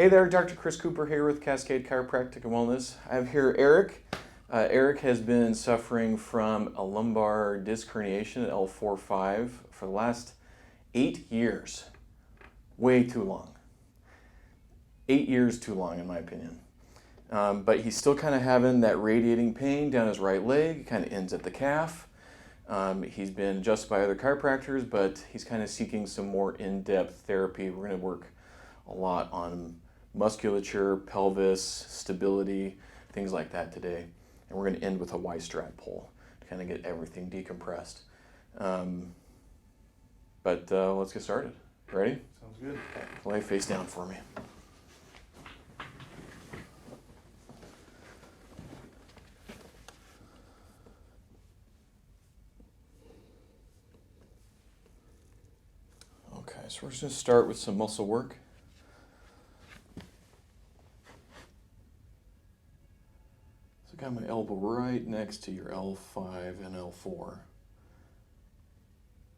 Hey there, Dr. Chris Cooper here with Cascade Chiropractic and Wellness. I have here Eric. Eric has been suffering from a lumbar disc herniation at L4-5 for the last 8 years. Way too long. 8 years too long, in my opinion. But he's still kind of having that radiating pain down his right leg, kind of ends at the calf. He's been adjusted by other chiropractors, but he's kind of seeking some more in-depth therapy. We're going to work a lot on musculature, pelvis, stability, things like that today. And we're going to end with a Y-strap pull to kind of get everything decompressed. But let's get started. Ready? Sounds good. Okay. Lay face down for me. Okay, so we're just going to start with some muscle work. I got my elbow right next to your L5 and L4.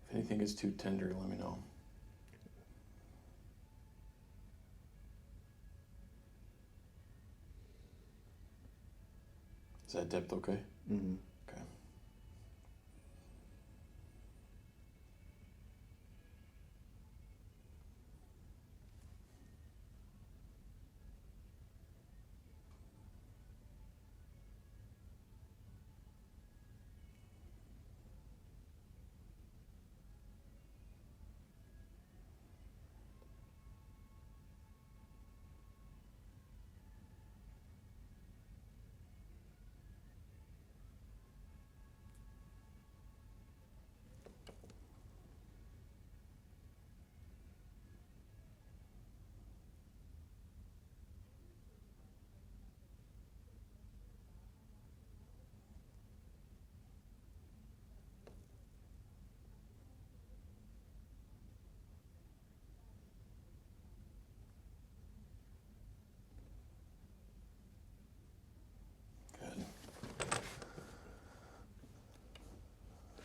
If anything is too tender, let me know. Is that depth okay? Mm-hmm. Okay. Good.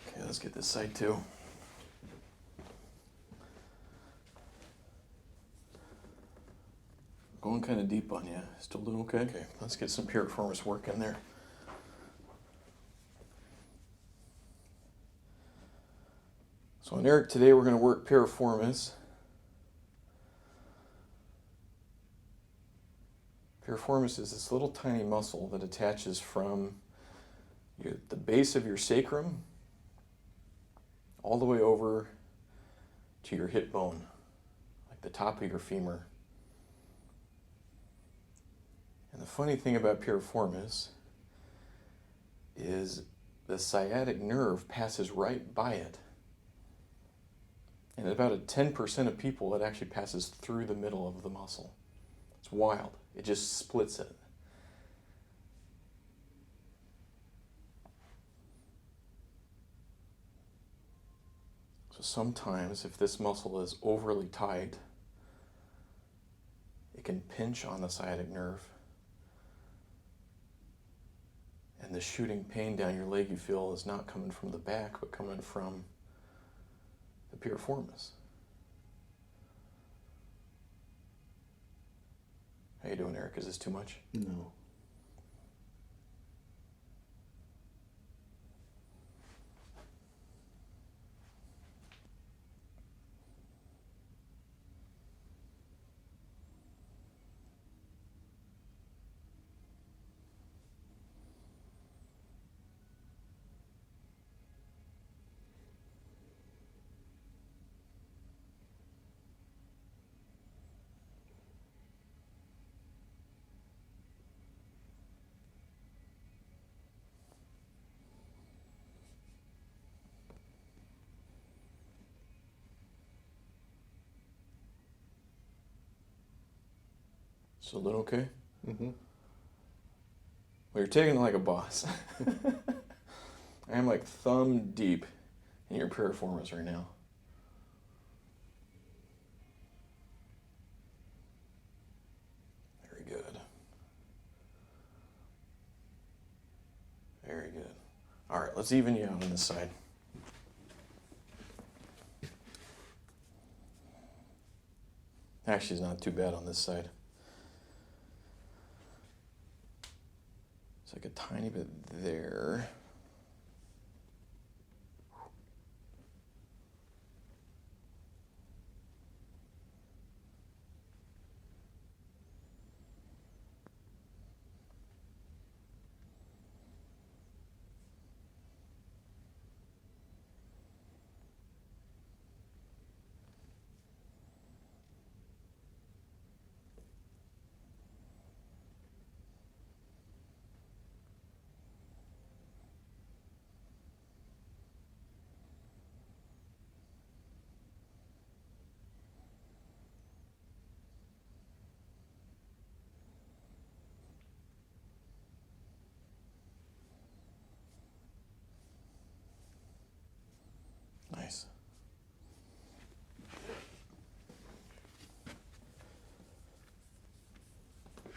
Okay, let's get this side too. Going kind of deep on you. Still doing okay? Okay, let's get some piriformis work in there. So on Eric today, we're going to work piriformis. Piriformis is this little tiny muscle that attaches from the base of your sacrum all the way over to your hip bone, like the top of your femur. And the funny thing about piriformis is the sciatic nerve passes right by it. And about 10% of people, it actually passes through the middle of the muscle. It's wild. It just splits it. So sometimes if this muscle is overly tight, it can pinch on the sciatic nerve. And the shooting pain down your leg you feel is not coming from the back, but coming from the piriformis. How you doing, Eric? Is this too much? No. Still doing okay? Mm-hmm. Well, you're taking it like a boss. I am like thumb deep in your piriformis right now. Very good. Very good. All right, let's even you out on this side. Actually, it's not too bad on this side. It's like a tiny bit there. Nice.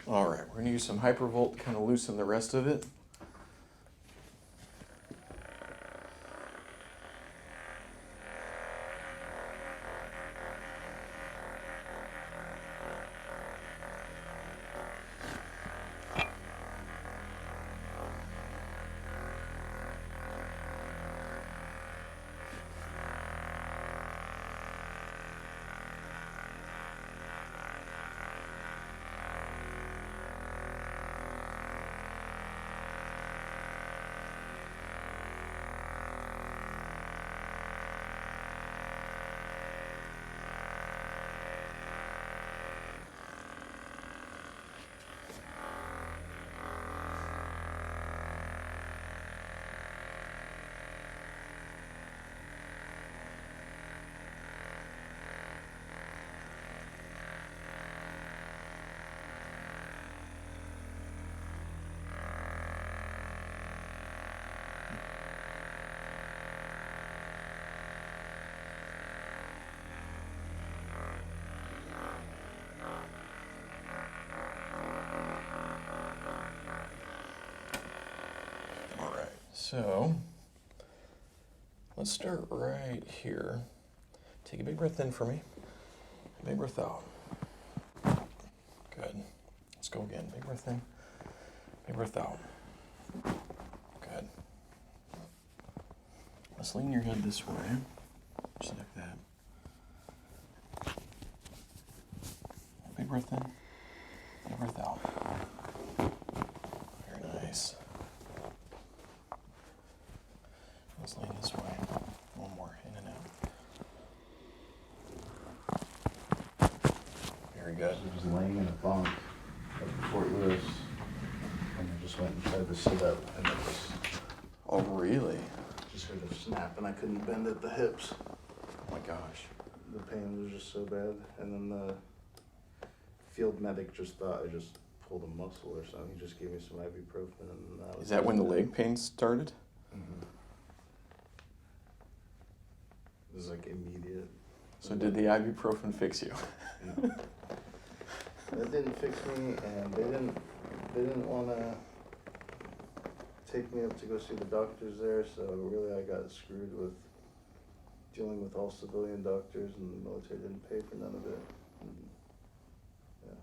All right, we're going to use some hypervolt to kind of loosen the rest of it. So let's start right here. Take a big breath in for me. Big breath out. Good. Let's go again. Big breath in. Big breath out. Good. Let's lean your head this way. Just like that. Big breath in. Big breath out. Very nice. Let's lean this way. One more, in and out. Very good. I was laying in a bunk up in Fort Lewis, and I just went and tried to sit up, and it was Oh, really? just heard a snap, and I couldn't bend at the hips. Oh my gosh. The pain was just so bad, and then the field medic just thought I just pulled a muscle or something. He just gave me some ibuprofen, and that was Is that when the leg pain started? Mm-hmm. It was like immediate. So did the ibuprofen fix you? No. That didn't fix me, and they didn't want to take me up to go see the doctors there, so really I got screwed with dealing with all civilian doctors, and the military didn't pay for none of it. And, yeah.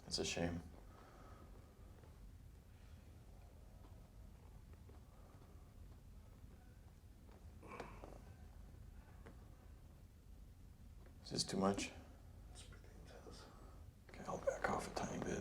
It's a shame. Is this too much? It's pretty intense. Okay, I'll back off a tiny bit.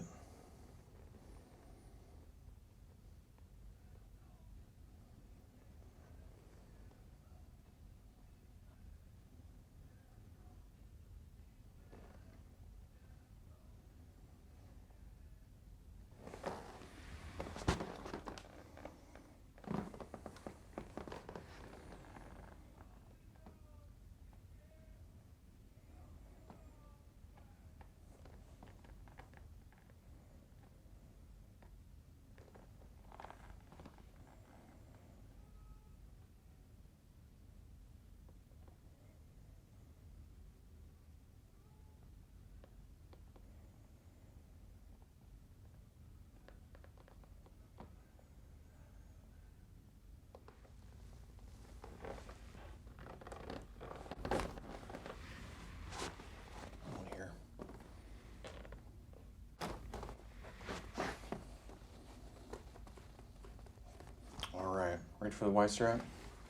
Right for the Y strap.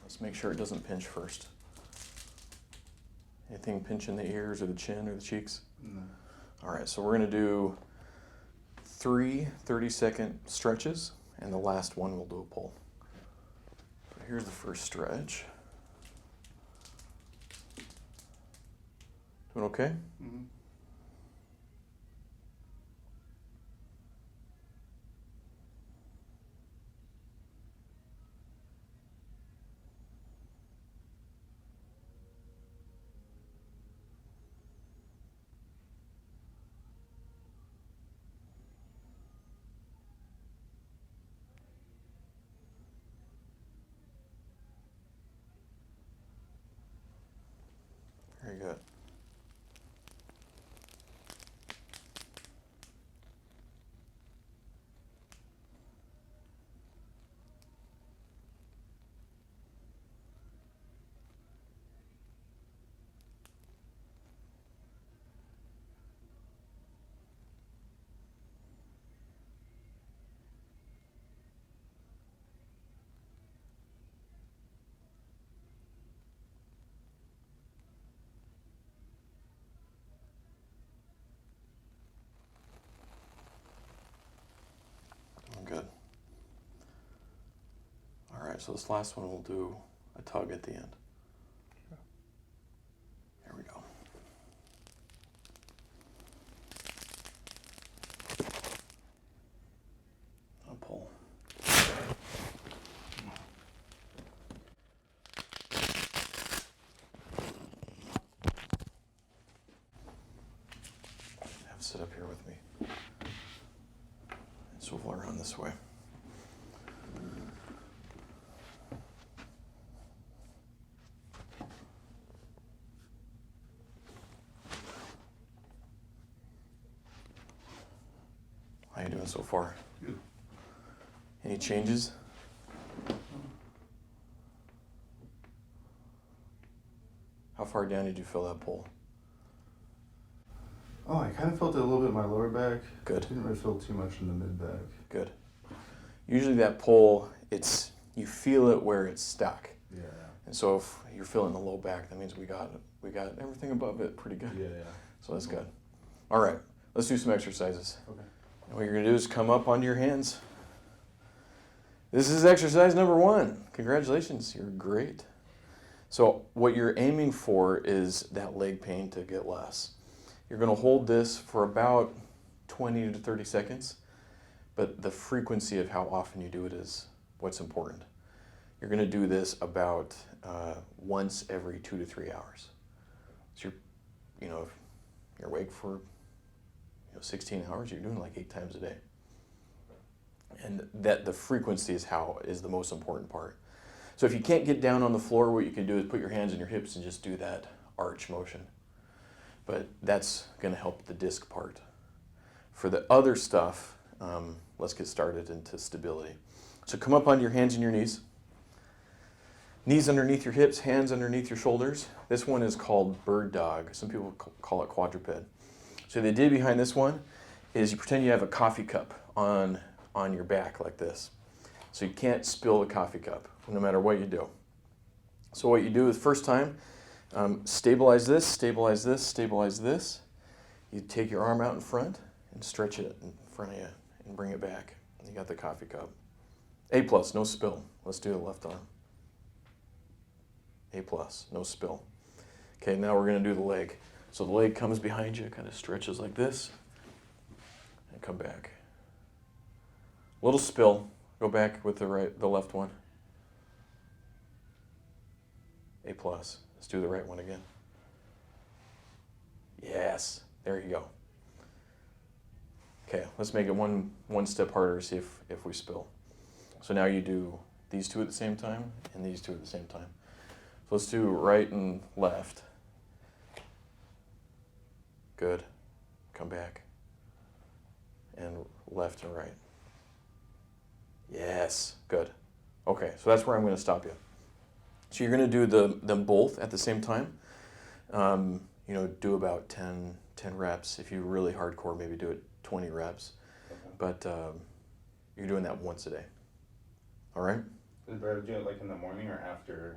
Let's make sure it doesn't pinch first. Anything pinching the ears or the chin or the cheeks? No. All right, so we're going to do 3 30-second stretches, and the last one we'll do a pull. So here's the first stretch. Doing okay? Mm-hmm. Very good. Doing good. All right, so this last one we'll do a tug at the end. Here we go. A pull. Have it sit up here with me. And swivel around this way. How you doing so far? Good. Any changes? How far down did you feel that pull? Oh, I kind of felt it a little bit in my lower back. Good. Didn't really feel too much in the mid back. Good. Usually that pull, you feel it where it's stuck. Yeah. And so if you're feeling the low back, that means we got everything above it pretty good. Yeah. So that's good. All right, let's do some exercises. Okay. And what you're gonna do is come up onto your hands. This is exercise number 1. Congratulations, you're great. So what you're aiming for is that leg pain to get less. You're gonna hold this for about 20 to 30 seconds, but the frequency of how often you do it is what's important. You're gonna do this about once every 2 to 3 hours. So if you're awake for 16 hours, you're doing like 8 times a day. And that the frequency is the most important part. So if you can't get down on the floor, what you can do is put your hands on your hips and just do that arch motion. But that's gonna help the disc part. For the other stuff, let's get started into stability. So come up onto your hands and your knees. Knees underneath your hips, hands underneath your shoulders. This one is called bird dog. Some people call it quadruped. So the idea behind this one is you pretend you have a coffee cup on your back like this. So you can't spill the coffee cup no matter what you do. So what you do is first time, stabilize this, stabilize this, stabilize this. You take your arm out in front and stretch it in front of you and bring it back. You got the coffee cup. A+, no spill. Let's do the left arm. A+, no spill. Okay, now we're gonna do the leg. So the leg comes behind you, kind of stretches like this, and come back. Little spill. Go back with the left one. A+. Let's do the right one again. Yes, there you go. Okay, let's make it one step harder, see if we spill. So now you do these 2 at the same time and these 2 at the same time. So let's do right and left. Good. Come back. And left and right. Yes, good. Okay, so that's where I'm going to stop you. So you're going to do them both at the same time. Do about 10 reps. If you're really hardcore, maybe do it 20 reps. Okay. But you're doing that once a day. All right? Is it better to do it like in the morning or after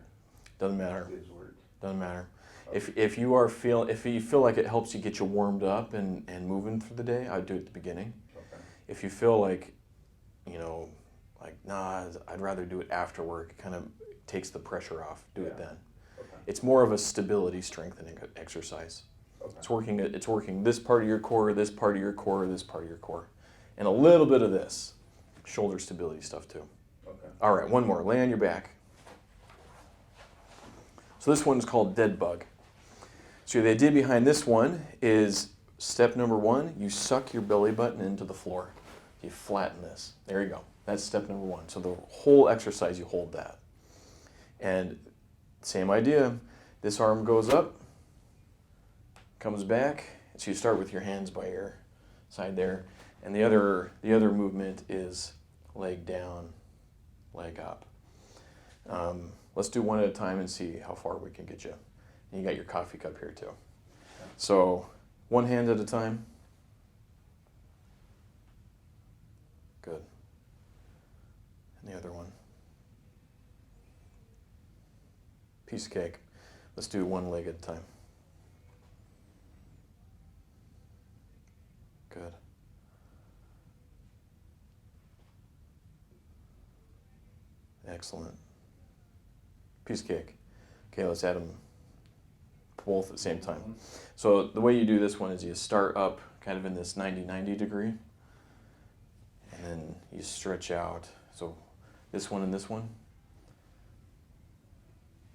Doesn't matter. day's work? Doesn't matter. Okay. If you feel like it helps you get you warmed up and moving through the day, I'd do it at the beginning. Okay. If you feel like, like, nah, I'd rather do it after work, it kind of takes the pressure off, do it Yeah. then. Okay. It's more of a stability strengthening exercise. Okay. It's working this part of your core, this part of your core, this part of your core. And a little bit of this. Shoulder stability stuff too. Okay. All right, one more. Lay on your back. So this one's called dead bug. So the idea behind this one is step number 1, you suck your belly button into the floor. You flatten this. There you go. That's step number 1. So the whole exercise, you hold that. And same idea. This arm goes up, comes back. So you start with your hands by your side there. And the other movement is leg down, leg up. Let's do one at a time and see how far we can get you. And you got your coffee cup here too. So one hand at a time. Good. And the other one. Piece of cake. Let's do one leg at a time. Good. Excellent. Piece of cake. Okay, let's add them both at the same time. So the way you do this one is you start up kind of in this 90-90 degree, and then you stretch out. So this one and this one.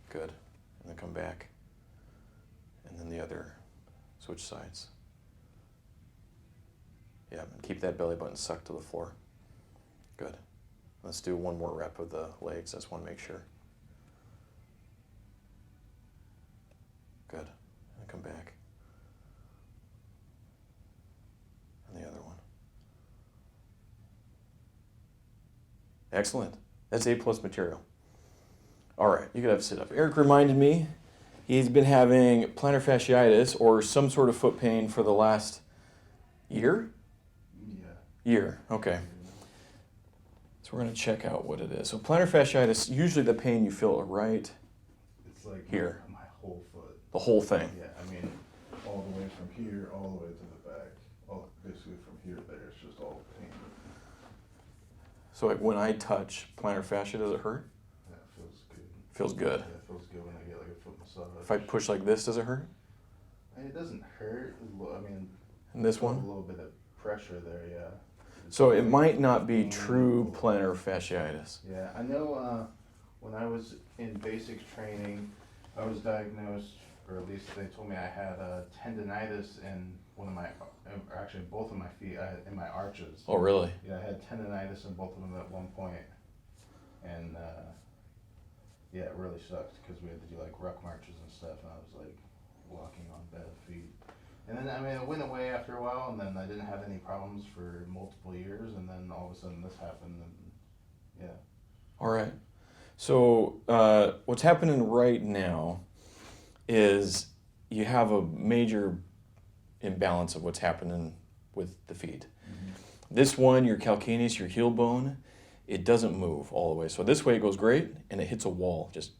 Good. And then come back. And then the other. Switch sides. Yeah, and keep that belly button sucked to the floor. Good. Let's do one more rep of the legs. I just want to make sure. Good. And come back. And the other one. Excellent. That's A+ material. All right, you could have a sit up. Eric reminded me he's been having plantar fasciitis or some sort of foot pain for the last year? Year, okay. So we're going to check out what it is. So plantar fasciitis, usually the pain you feel right It's like here. my whole foot. The whole thing. Yeah, I mean, all the way from here, all the way to the back. Basically from here to there, it's just all pain. So like when I touch plantar fascia, does it hurt? Yeah, it feels good. Feels good. Yeah, it feels good when I get like a foot massage. If I push like this, does it hurt? It doesn't hurt. I mean, And this a one? little bit of pressure there, yeah. So it might not be true plantar fasciitis. Yeah, I know when I was in basics training, I was diagnosed, or at least they told me I had tendinitis in one of my, actually both of my feet, in my arches. Oh, really? Yeah, I had tendinitis in both of them at one point, and yeah, it really sucked because we had to do like ruck marches and stuff, and I was like walking on bad feet. And then, I mean, it went away after a while, and then I didn't have any problems for multiple years, and then all of a sudden this happened, and yeah. All right. So what's happening right now is you have a major imbalance of what's happening with the feet. Mm-hmm. This one, your calcaneus, your heel bone, it doesn't move all the way. So this way it goes great, and it hits a wall, just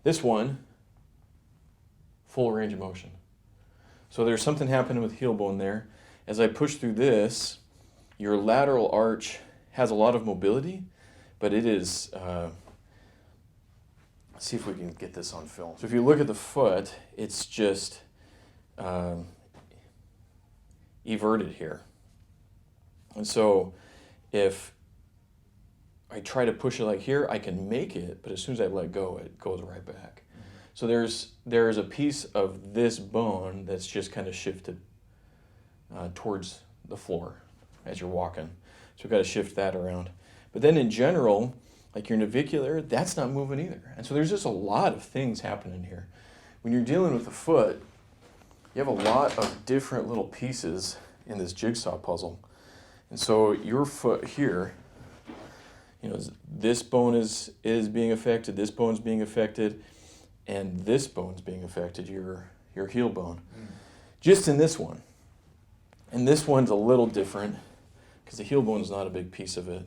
This one, full range of motion. So there's something happening with heel bone there. As I push through this, your lateral arch has a lot of mobility, but it is, let's see if we can get this on film. So if you look at the foot, it's just everted here. And so if I try to push it like here, I can make it, but as soon as I let go, it goes right back. So there's a piece of this bone that's just kind of shifted towards the floor as you're walking. So we've got to shift that around. But then in general, like your navicular, that's not moving either. And so there's just a lot of things happening here. When you're dealing with the foot, you have a lot of different little pieces in this jigsaw puzzle. And so your foot here, this bone is being affected, this bone's being affected, and this bone's being affected, your heel bone. Just in this one. And this one's a little different because the heel bone's not a big piece of it.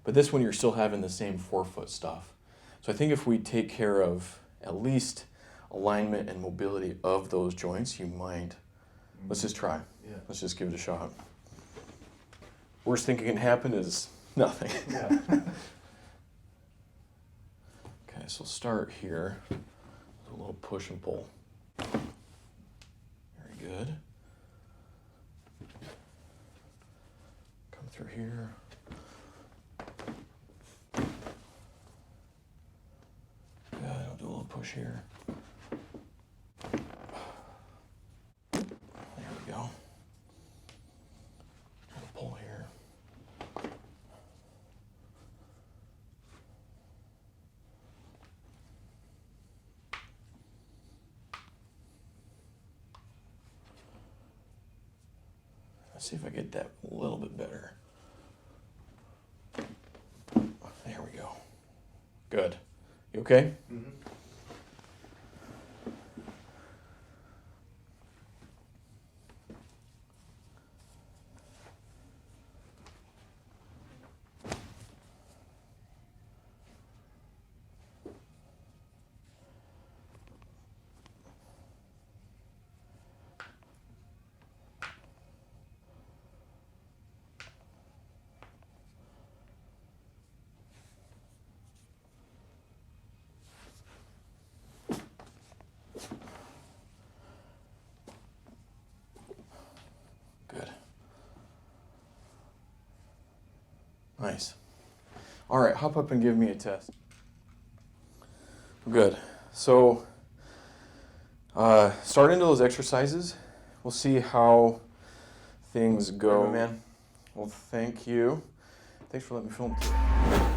But this one, you're still having the same forefoot stuff. So I think if we take care of at least alignment and mobility of those joints, you might. Let's just try. Yeah. Let's just give it a shot. Worst thing that can happen is nothing. Yeah. Okay, so start here. A little push and pull. Very good. Come through here. Good, I'll do a little push here. There we go. And a pull here. Let's see if I get that a little bit better. There we go. Good. You okay? Mm-hmm. Good. Nice. All right, hop up and give me a test. Good. So, start into those exercises. We'll see how things go. Man. Well, thank you. Thanks for letting me film today.